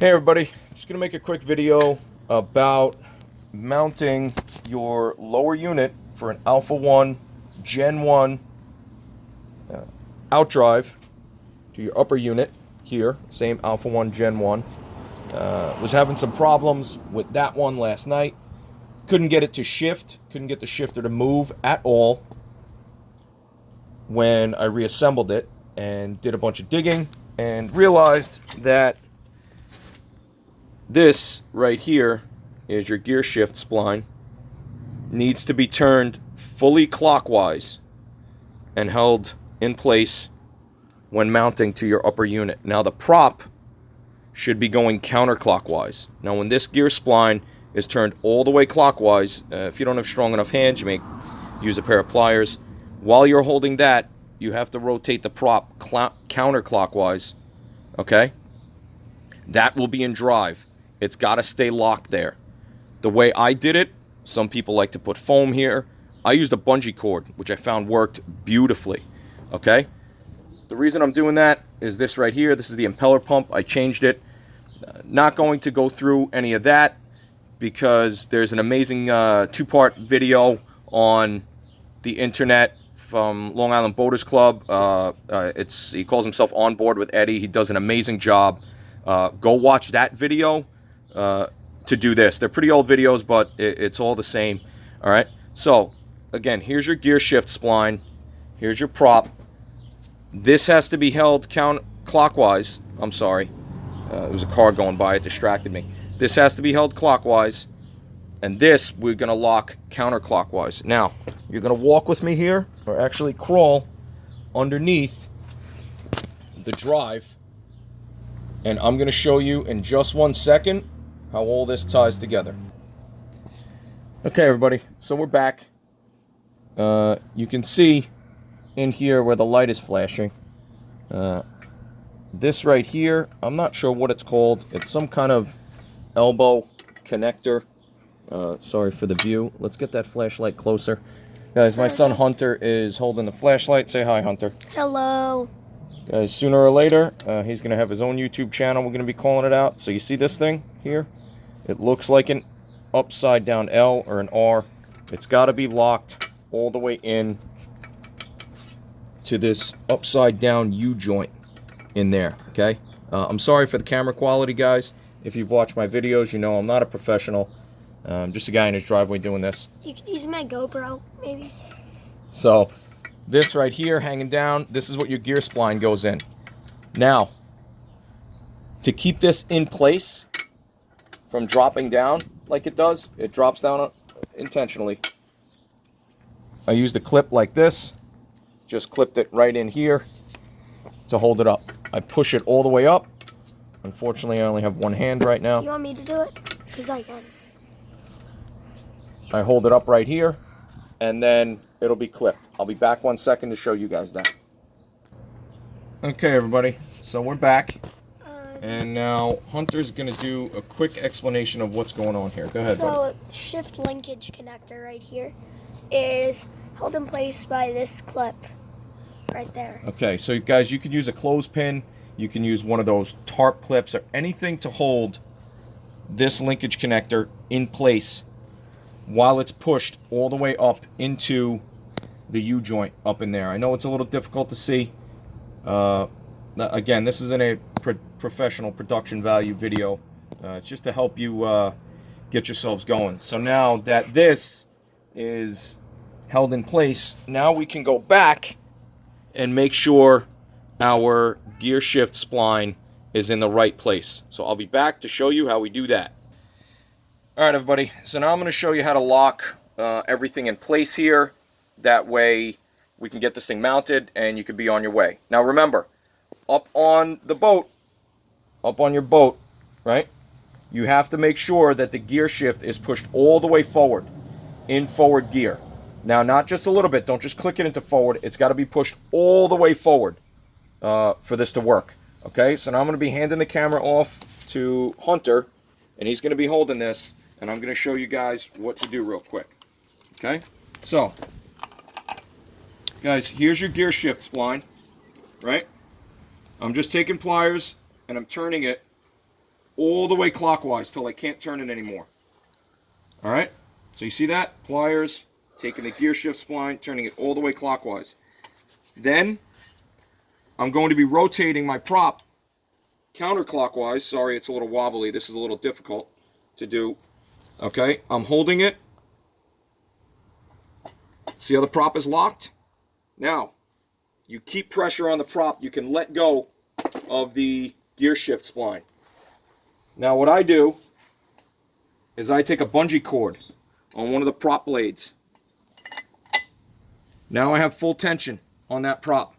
Hey everybody, just going to make a quick video about mounting your lower unit for an Alpha 1 Gen 1 outdrive to your upper unit here, same Alpha 1 Gen 1. Was having some problems with that one last night. Couldn't get it to shift, couldn't get the shifter to move at all when I reassembled it and did a bunch of digging and realized that this right here is your gear shift spline. Needs to be turned fully clockwise and held in place when mounting to your upper unit. Now the prop should be going counterclockwise. Now when this gear spline is turned all the way clockwise, if you don't have strong enough hands, you may use a pair of pliers. While you're holding that, you have to rotate the prop counterclockwise, okay? That will be in drive. It's got to stay locked there. The way I did it, some people like to put foam here. I used a bungee cord, which I found worked beautifully, okay? The reason I'm doing that is this right here. This is the impeller pump. I changed it. Not going to go through any of that because there's an amazing two-part video on the internet from Long Island Boaters Club. He calls himself On Board with Eddie. He does an amazing job. Go watch that video to do this. They're pretty old videos, but it's all the same. All right. So again, here's your gear shift spline. Here's your prop. This has to be held clockwise. I'm sorry. There was a car going by. It distracted me. This has to be held clockwise. And this we're going to lock counterclockwise. Now, you're going to walk with me here, or actually crawl underneath the drive. And I'm going to show you in just 1 second how all this ties together. Okay, everybody, so we're back. You can see in here where the light is flashing. This right here, I'm not sure what it's called. It's some kind of elbow connector. Sorry for the view. Let's get that flashlight closer. Guys, my son Hunter is holding the flashlight. Say hi, Hunter. Hello. Guys, sooner or later, he's going to have his own YouTube channel. We're going to be calling it out. So you see this thing here? It looks like an upside down L or an R. It's got to be locked all the way in to this upside down U joint in there, okay? I'm sorry for the camera quality, guys. If you've watched my videos, you know I'm not a professional. I'm just a guy in his driveway doing this. You could use my GoPro, maybe. So this right here hanging down, this is what your gear spline goes in. Now, to keep this in place from dropping down like it does, it drops down intentionally. I used a clip like this, just clipped it right in here to hold it up. I push it all the way up. Unfortunately, I only have one hand right now. You want me to do it? Because I can. I hold it up right here, and then it'll be clipped. I'll be back 1 second to show you guys that. Okay, everybody, so we're back. And now Hunter's going to do a quick explanation of what's going on here. Go ahead, buddy. So, shift linkage connector right here is held in place by this clip right there. Okay, so guys, you can use a clothespin. You can use one of those tarp clips or anything to hold this linkage connector in place while it's pushed all the way up into the U joint up in there. I know it's a little difficult to see. Again, this isn't a professional production value video. It's just to help you get yourselves going. So now that this is held in place, now we can go back and make sure our gear shift spline is in the right place. So I'll be back to show you how we do that. All right, everybody. So now I'm going to show you how to lock everything in place here. That way we can get this thing mounted and you can be on your way. Now remember, up on the boat, up on your boat, right? You have to make sure that the gear shift is pushed all the way forward, in forward gear. Now, not just a little bit. Don't just click it into forward. It's got to be pushed all the way forward for this to work. Okay, so now I'm going to be handing the camera off to Hunter, and he's going to be holding this, and I'm going to show you guys what to do real quick. Okay, so, guys, here's your gear shift spline, right? I'm just taking pliers and I'm turning it all the way clockwise till I can't turn it anymore. All right? So you see that? Pliers, taking the gear shift spline, turning it all the way clockwise. Then I'm going to be rotating my prop counterclockwise. Sorry, it's a little wobbly. This is a little difficult to do. Okay, I'm holding it. See how the prop is locked? Now, you keep pressure on the prop. You can let go of the gear shift spline. Now, what I do is I take a bungee cord on one of the prop blades. Now I have full tension on that prop.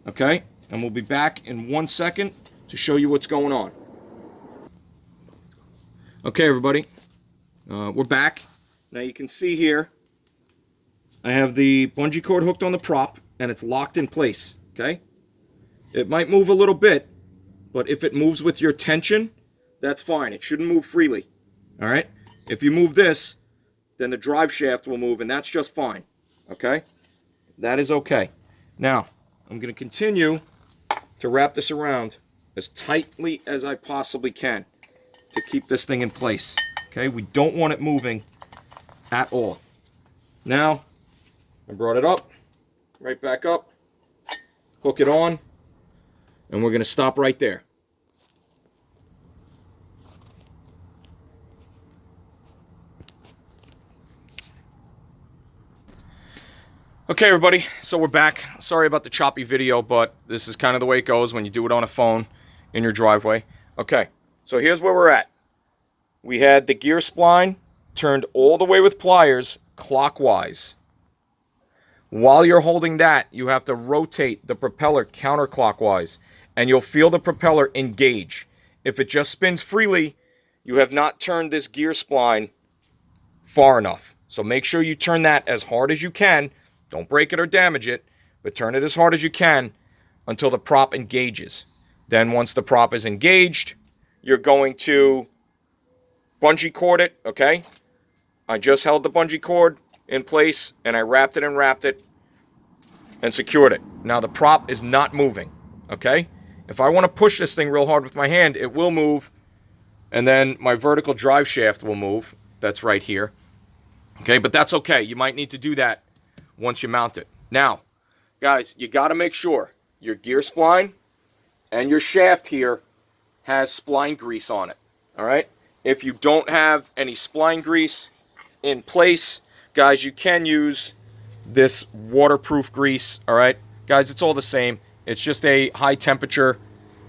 Okay, and we'll be back in 1 second to show you what's going on. Okay, everybody, we're back. Now you can see here, I have the bungee cord hooked on the prop, and it's locked in place, okay? It might move a little bit, but if it moves with your tension, that's fine. It shouldn't move freely, all right? If you move this, then the drive shaft will move, and that's just fine, okay? That is okay. Now, I'm going to continue to wrap this around as tightly as I possibly can to keep this thing in place, okay? We don't want it moving at all. Now, I brought it up, right back up, hook it on, and we're going to stop right there. Okay, everybody, so we're back. Sorry about the choppy video, but this is kind of the way it goes when you do it on a phone in your driveway. Okay, so here's where we're at. We had the gear spline turned all the way with pliers clockwise. While you're holding that, you have to rotate the propeller counterclockwise, and you'll feel the propeller engage. If it just spins freely, you have not turned this gear spline far enough. So make sure you turn that as hard as you can. Don't break it or damage it, but turn it as hard as you can until the prop engages. Then once the prop is engaged, you're going to bungee cord it, okay? I just held the bungee cord in place, and I wrapped it and secured it. Now the prop is not moving, okay? If I want to push this thing real hard with my hand, it will move, and then my vertical drive shaft will move. That's right here. Okay, but that's okay. You might need to do that once you mount it. Now, guys, you got to make sure your gear spline and your shaft here has spline grease on it, all right? If you don't have any spline grease in place, guys, you can use this waterproof grease, all right? Guys, it's all the same. It's just a high temperature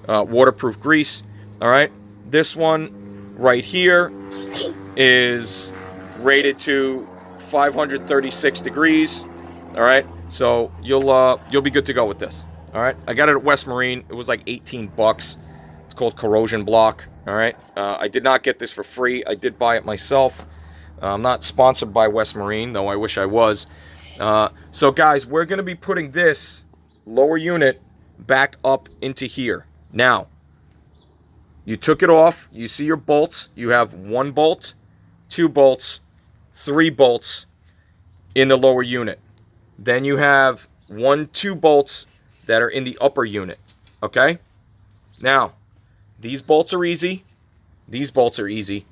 waterproof grease, all right? This one right here is rated to 536 degrees. All right, so you'll be good to go with this. All right, I got it at West Marine. It was like 18 bucks. It's called Corrosion Block. All right, I did not get this for free. I did buy it myself. I'm not sponsored by West Marine, though I wish I was. So guys, we're gonna be putting this lower unit back up into here. Now, you took it off. You see your bolts. You have 1 bolt, 2 bolts, 3 bolts in the lower unit. Then you have 1, 2 bolts that are in the upper unit, okay? Now, these bolts are easy. These bolts are easy.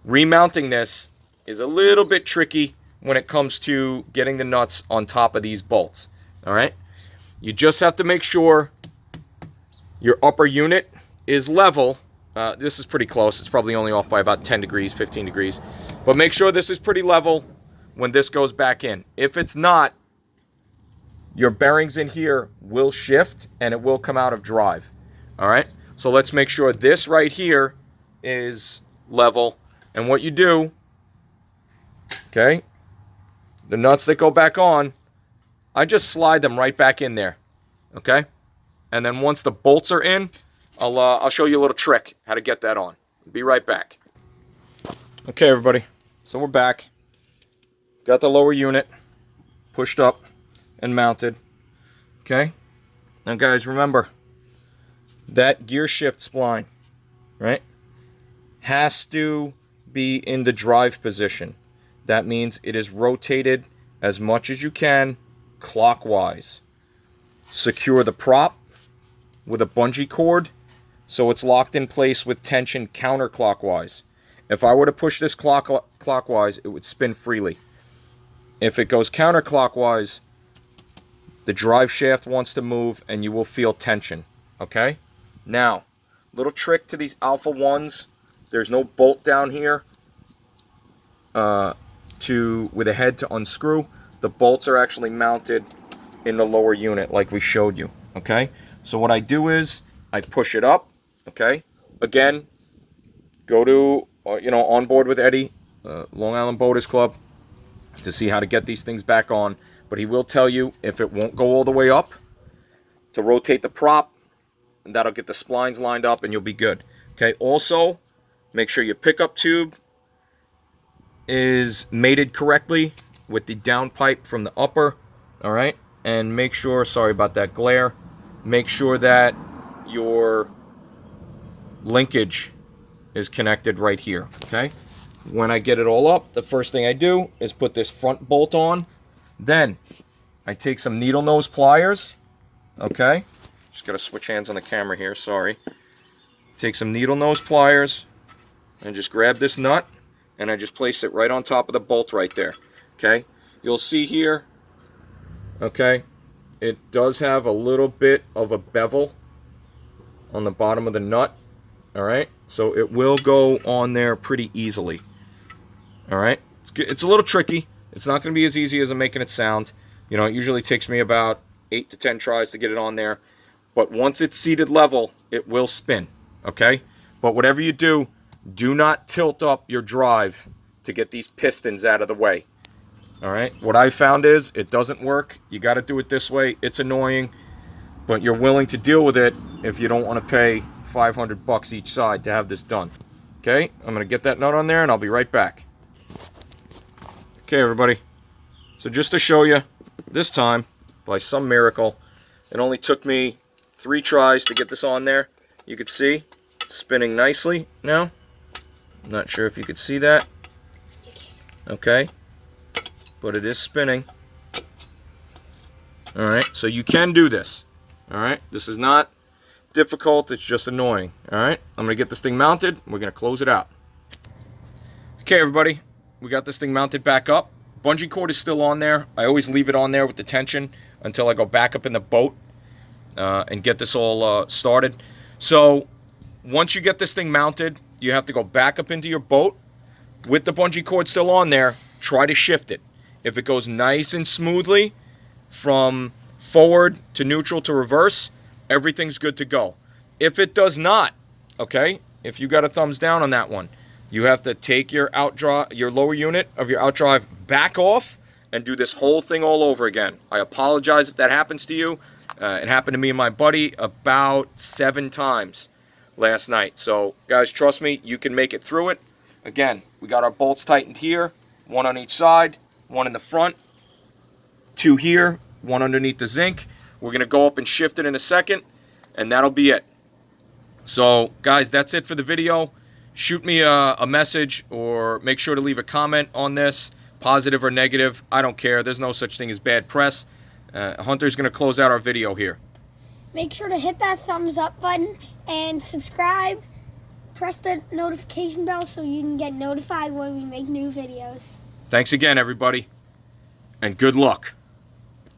Remounting this is a little bit tricky when it comes to getting the nuts on top of these bolts, all right? You just have to make sure your upper unit is level. This is pretty close. It's probably only off by about 10 degrees, 15 degrees. But make sure this is pretty level when this goes back in. If it's not, your bearings in here will shift and it will come out of drive. All right, so let's make sure this right here is level. And what you do, okay, the nuts that go back on, I just slide them right back in there, okay? And then once the bolts are in, I'll show you a little trick how to get that on. Be right back. Okay, everybody, so we're back. Got the lower unit pushed up and mounted. Okay, now guys, remember that gear shift spline, right, has to be in the drive position. That means it is rotated as much as you can clockwise. Secure the prop with a bungee cord so it's locked in place with tension counterclockwise. If I were to push this clockwise, it would spin freely. If it goes counterclockwise, the drive shaft wants to move and you will feel tension. Okay? Now, little trick to these Alpha 1s. There's no bolt down here with a head to unscrew. The bolts are actually mounted in the lower unit like we showed you. Okay? So what I do is I push it up. Okay? Again, go to, On Board with Eddie, Long Island Boaters Club, to see how to get these things back on. But he will tell you if it won't go all the way up, to rotate the prop, and that'll get the splines lined up and you'll be good. Okay, also, make sure your pickup tube is mated correctly with the downpipe from the upper. All right, and make sure, sorry about that glare, make sure that your linkage is connected right here. Okay, when I get it all up, the first thing I do is put this front bolt on. Then I take some needle nose pliers. Okay, just gotta switch hands on the camera here, sorry. Take some needle nose pliers and just grab this nut and I just place it right on top of the bolt right there. Okay, you'll see here, okay, it does have a little bit of a bevel on the bottom of the nut. All right, so it will go on there pretty easily. All right, it's a little tricky. It's not going to be as easy as I'm making it sound. It usually takes me about 8 to 10 tries to get it on there. But once it's seated level, it will spin, okay? But whatever you do, do not tilt up your drive to get these pistons out of the way, all right? What I found is it doesn't work. You got to do it this way. It's annoying, but you're willing to deal with it if you don't want to pay $500 each side to have this done. Okay, I'm going to get that nut on there and I'll be right back. Okay, everybody. So just to show you, this time, by some miracle, it only took me 3 tries to get this on there. You can see it's spinning nicely now. I'm not sure if you could see that. Okay, but it is spinning. All right, so you can do this. All right, this is not difficult, it's just annoying. All right, I'm gonna get this thing mounted. We're gonna close it out. Okay, everybody, we got this thing mounted back up. Bungee cord is still on there. I always leave it on there with the tension until I go back up in the boat and get this all started. So once you get this thing mounted, you have to go back up into your boat with the bungee cord still on there. Try to shift it. If it goes nice and smoothly from forward to neutral to reverse, everything's good to go. If it does not, okay, if you got a thumbs down on that one, you have to take your outdrive, your lower unit of your outdrive back off and do this whole thing all over again. I apologize if that happens to you. It happened to me and my buddy about 7 times last night. So guys, trust me, you can make it through it. Again, we got our bolts tightened here, 1 on each side, 1 in the front, 2 here, 1 underneath the zinc. We're gonna go up and shift it in a second, and that'll be it. So guys, that's it for the video. Shoot me a message or make sure to leave a comment on this, positive or negative. I don't care. There's no such thing as bad press. Hunter's going to close out our video here. Make sure to hit that thumbs up button and subscribe. Press the notification bell so you can get notified when we make new videos. Thanks again, everybody, and good luck.